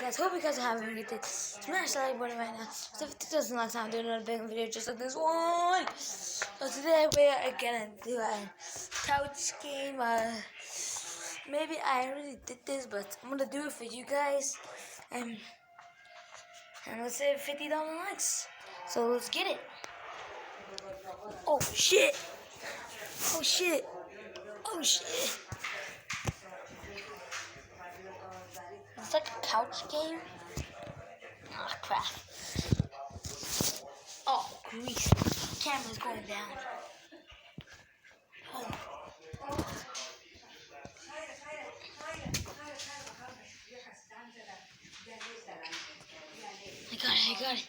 guys? Hope you guys are having a good day. Smash the like button right now. So if it doesn't like time, do another big video just like this one. So today we're gonna do a couch game. Maybe I already did this, but I'm gonna do it for you guys. And let's say $50 likes. So let's get it. Oh shit! Oh shit! Oh shit! It's like a couch game. Oh crap. Oh, grease. Camera's going down. Oh. I got it.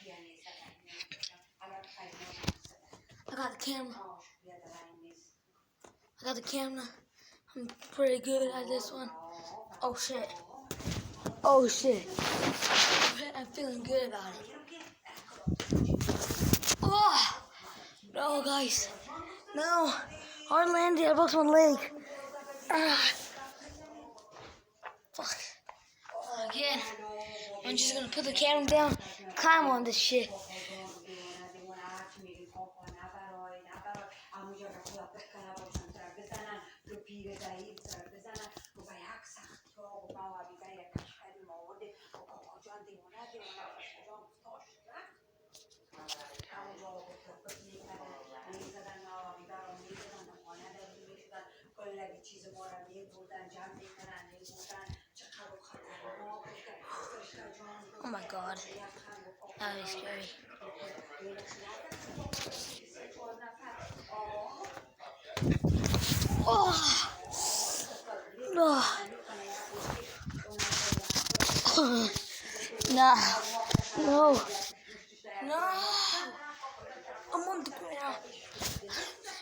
I got the camera. I'm pretty good at this one. Oh shit. Oh shit. I'm feeling good about it. Oh! No, guys. No. Hard landing. I broke my leg. Fuck. Again. I'm just gonna put the camera down, climb on this shit. Oh my god, that is scary. Oh no. Nah. No. I'm on the ground.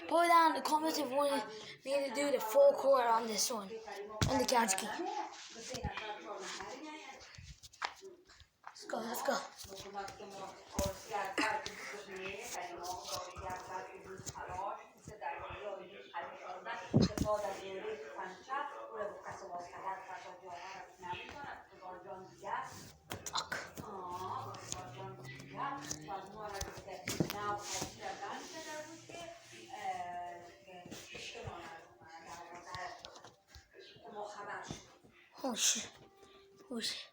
Put down in the comments if you want me to do the full court on this one. On the couch game. Let's go. Fuck. Oh shit. Oh shit.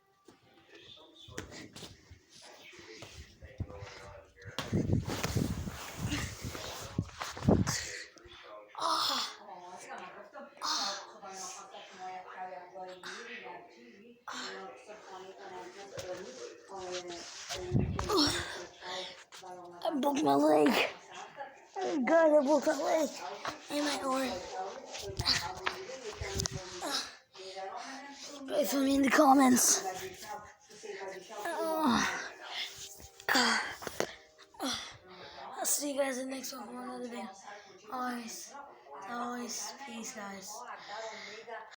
I broke my leg. Oh god, I broke my leg. And my arm. Pray for me in the comments. I'll see you guys in the next one for another video. Always, peace, guys.